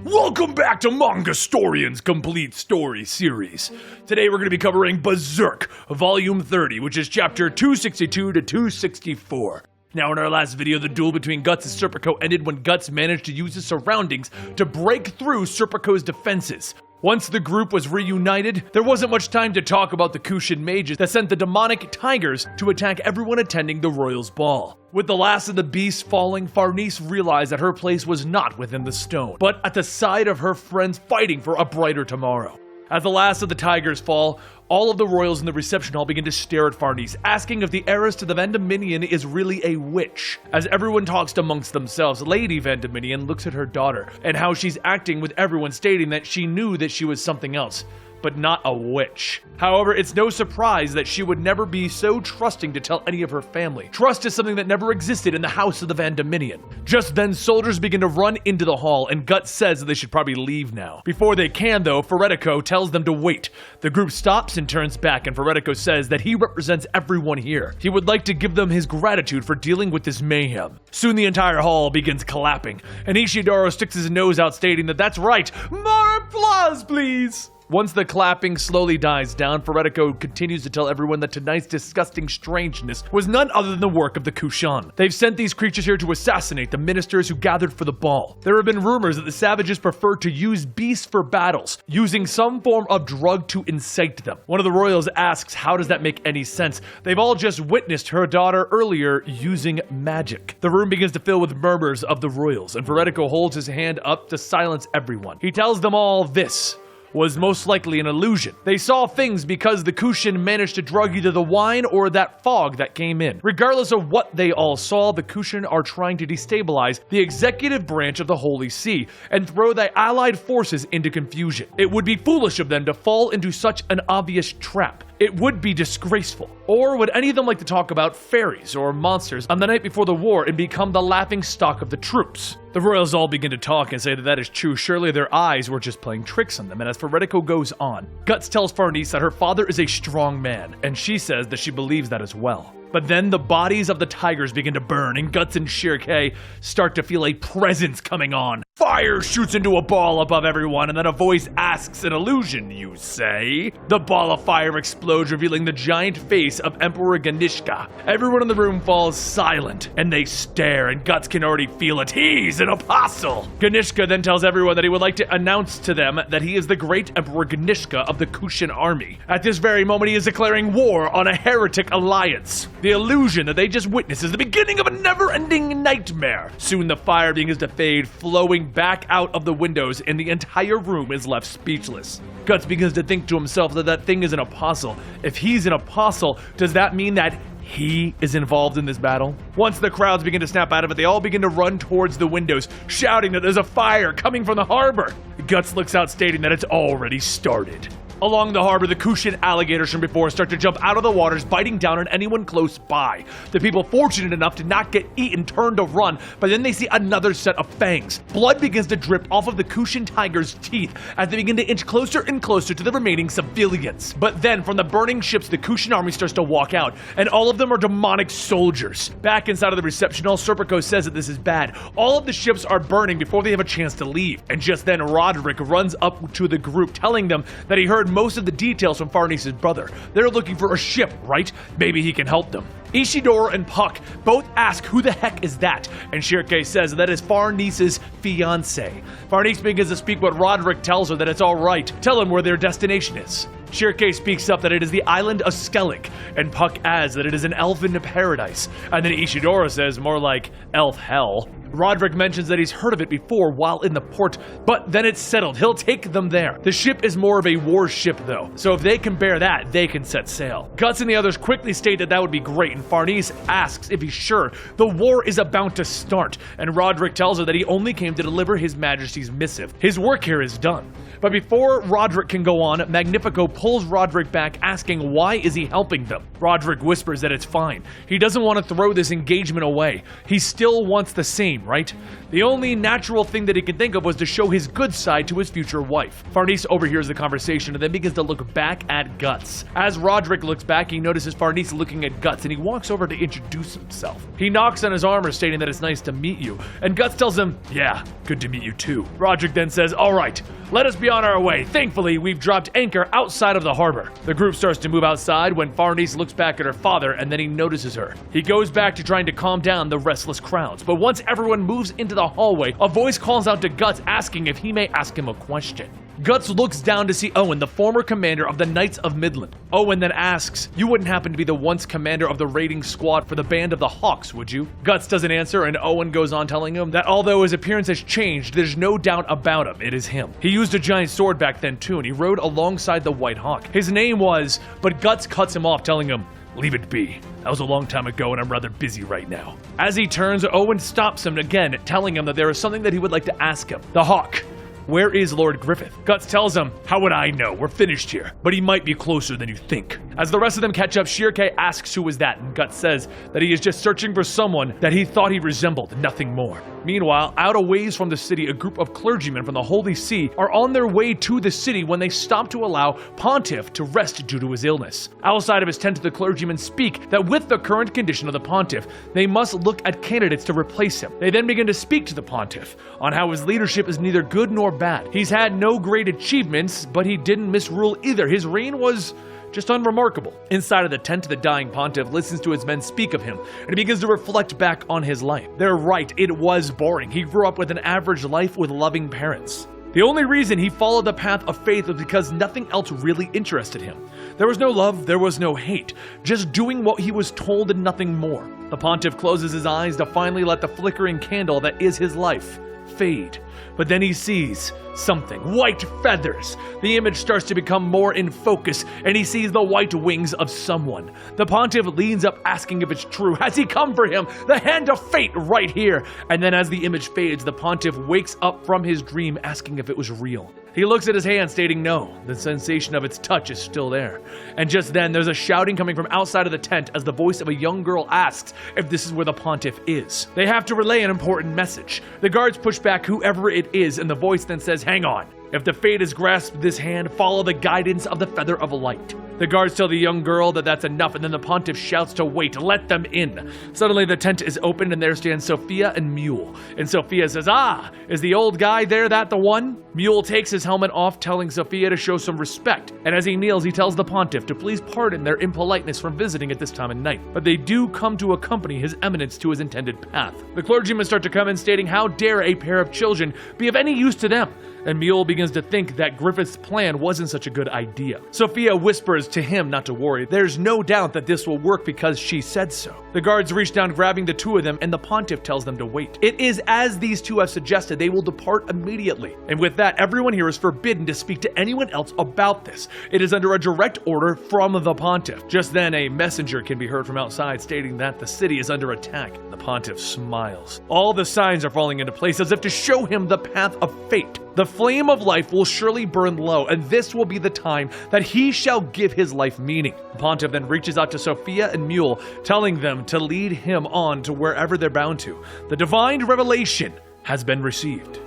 Welcome back to Manga Storian's Complete Story series. Today we're going to be covering Berserk, Volume 30, which is Chapter 262 to 264. Now in our last video, the duel between Guts and Serpico ended when Guts managed to use his surroundings to break through Serpico's defenses. Once the group was reunited, there wasn't much time to talk about the Kushin mages that sent the demonic tigers to attack everyone attending the Royals' ball. With the last of the beasts falling, Farnese realized that her place was not within the stone, but at the side of her friends fighting for a brighter tomorrow. As the last of the tigers fall, all of the royals in the reception hall begin to stare at Farnese, asking if the heiress to the Vendeminion is really a witch. As everyone talks amongst themselves, Lady Vendeminion looks at her daughter and how she's acting, with everyone stating that she knew that she was something else, but not a witch. However, it's no surprise that she would never be so trusting to tell any of her family. Trust is something that never existed in the house of the Vendeminion. Just then, soldiers begin to run into the hall, and Guts says that they should probably leave now. Before they can, though, Ferretico tells them to wait. The group stops and turns back, and Ferretico says that he represents everyone here. He would like to give them his gratitude for dealing with this mayhem. Soon the entire hall begins clapping, and Ishidoro sticks his nose out, stating that that's right, more applause, please! Once the clapping slowly dies down, Ferretico continues to tell everyone that tonight's disgusting strangeness was none other than the work of the Kushan. They've sent these creatures here to assassinate the ministers who gathered for the ball. There have been rumors that the savages prefer to use beasts for battles, using some form of drug to incite them. One of the royals asks, how does that make any sense? They've all just witnessed her daughter earlier using magic. The room begins to fill with murmurs of the royals, and Ferretico holds his hand up to silence everyone. He tells them all this was most likely an illusion. They saw things because the Kushin managed to drug either the wine or that fog that came in. Regardless of what they all saw, the Kushin are trying to destabilize the executive branch of the Holy See and throw the allied forces into confusion. It would be foolish of them to fall into such an obvious trap. It would be disgraceful. Or would any of them like to talk about fairies or monsters on the night before the war and become the laughing stock of the troops? The royals all begin to talk and say that that is true. Surely their eyes were just playing tricks on them. And as Ferretico goes on, Guts tells Farnese that her father is a strong man, and she says that she believes that as well. But then the bodies of the tigers begin to burn, and Guts and Shirkei start to feel a presence coming on. Fire shoots into a ball above everyone, and then a voice asks, an illusion, you say? The ball of fire explodes, revealing the giant face of Emperor Ganishka. Everyone in the room falls silent, and they stare, and Guts can already feel it. He's an apostle! Ganishka then tells everyone that he would like to announce to them that he is the great Emperor Ganishka of the Kushin army. At this very moment, he is declaring war on a heretic alliance. The illusion that they just witnessed is the beginning of a never-ending nightmare. Soon the fire begins to fade, flowing back out of the windows, and the entire room is left speechless. Guts begins to think to himself that that thing is an apostle. If he's an apostle, does that mean that he is involved in this battle? Once the crowds begin to snap out of it, they all begin to run towards the windows, shouting that there's a fire coming from the harbor. Guts looks out, stating that it's already started. Along the harbor, the Kushin alligators from before start to jump out of the waters, biting down on anyone close by. The people fortunate enough to not get eaten turn to run, but then they see another set of fangs. Blood begins to drip off of the Kushin tigers' teeth as they begin to inch closer and closer to the remaining civilians. But then, from the burning ships, the Kushin army starts to walk out, and all of them are demonic soldiers. Back inside of the reception hall, Serpico says that this is bad. All of the ships are burning before they have a chance to leave. And just then, Roderick runs up to the group, telling them that he heard most of the details from Farnese's brother. They're looking for a ship, right? Maybe he can help them. Ishidoro and Puck both ask who the heck is that, and Shirkei says that is Farnese's fiancé. Farnese begins to speak, but Roderick tells her that it's alright. Tell him where their destination is. Shirkei speaks up that it is the island of Skellig, and Puck adds that it is an elfin paradise, and then Ishidoro says more like elf hell. Roderick mentions that he's heard of it before while in the port, but then it's settled. He'll take them there. The ship is more of a war ship though, so if they can bear that, they can set sail. Guts and the others quickly state that that would be great, and Farnese asks if he's sure. The war is about to start, and Roderick tells her that he only came to deliver His Majesty's missive. His work here is done. But before Roderick can go on, Magnifico pulls Roderick back, asking why is he helping them. Roderick whispers that it's fine. He doesn't want to throw this engagement away. He still wants the same. dream, right? The only natural thing that he could think of was to show his good side to his future wife. Farnese overhears the conversation and then begins to look back at Guts. As Roderick looks back, he notices Farnese looking at Guts and he walks over to introduce himself. He knocks on his armor stating that it's nice to meet you, and Guts tells him, yeah, good to meet you too. Roderick then says, alright, let us be on our way. Thankfully, we've dropped anchor outside of the harbor. The group starts to move outside when Farnese looks back at her father and then he notices her. He goes back to trying to calm down the restless crowds, but once everyone moves into the hallway, a voice calls out to Guts asking if he may ask him a question. Guts looks down to see Owen, the former commander of the Knights of Midland. Owen then asks, you wouldn't happen to be the once commander of the raiding squad for the Band of the Hawks, would you? Guts doesn't answer, and Owen goes on telling him that although his appearance has changed, there's no doubt about him, it is him. He used a giant sword back then too, and he rode alongside the White Hawk. His name was, but Guts cuts him off, telling him, leave it be. That was a long time ago and I'm rather busy right now. As he turns, Owen stops him again, telling him that there is something that he would like to ask him. The Hawk. Where is Lord Griffith? Guts tells him, how would I know? We're finished here, but he might be closer than you think. As the rest of them catch up, Shirke asks who is that, and Guts says that he is just searching for someone that he thought he resembled, nothing more. Meanwhile, out a ways from the city, a group of clergymen from the Holy See are on their way to the city when they stop to allow Pontiff to rest due to his illness. Outside of his tent, the clergymen speak that with the current condition of the Pontiff, they must look at candidates to replace him. They then begin to speak to the Pontiff on how his leadership is neither good nor bad. He's had no great achievements, but he didn't misrule either. His reign was just unremarkable. Inside of the tent, the dying Pontiff listens to his men speak of him, and he begins to reflect back on his life. They're right, it was boring. He grew up with an average life with loving parents. The only reason he followed the path of faith was because nothing else really interested him. There was no love, there was no hate, just doing what he was told and nothing more. The Pontiff closes his eyes to finally let the flickering candle that is his life fade. But then he sees something. White feathers. The image starts to become more in focus, and he sees the white wings of someone. The Pontiff leans up asking if it's true. Has he come for him? The hand of fate right here. And then as the image fades, the Pontiff wakes up from his dream asking if it was real. He looks at his hand stating no. The sensation of its touch is still there. And just then there's a shouting coming from outside of the tent as the voice of a young girl asks if this is where the Pontiff is. They have to relay an important message. The guards push back whoever it is, and the voice then says, hang on. If the fate has grasped this hand, follow the guidance of the Feather of Light. The guards tell the young girl that that's enough, and then the Pontiff shouts to wait, let them in. Suddenly the tent is opened and there stand Sophia and Mule. And Sophia says, ah, is the old guy there that the one? Mule takes his helmet off, telling Sophia to show some respect. And as he kneels, he tells the Pontiff to please pardon their impoliteness from visiting at this time of night. But they do come to accompany his eminence to his intended path. The clergymen start to come in stating how dare a pair of children be of any use to them. And Mule begins to think that Griffith's plan wasn't such a good idea. Sophia whispers to him not to worry. There's no doubt that this will work because she said so. The guards reach down, grabbing the two of them, and the Pontiff tells them to wait. It is as these two have suggested, they will depart immediately. And with that, everyone here is forbidden to speak to anyone else about this. It is under a direct order from the Pontiff. Just then, a messenger can be heard from outside stating that the city is under attack. The Pontiff smiles. All the signs are falling into place as if to show him the path of fate. The flame of life will surely burn low, and this will be the time that he shall give his life meaning. The Pontiff then reaches out to Sophia and Mule, telling them to lead him on to wherever they're bound to. The divine revelation has been received.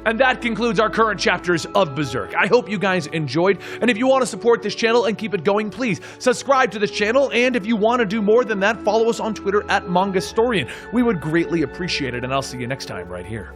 And that concludes our current chapters of Berserk. I hope you guys enjoyed, and if you want to support this channel and keep it going, please subscribe to this channel, and if you want to do more than that, follow us on Twitter at Mangastorian. We would greatly appreciate it, and I'll see you next time right here.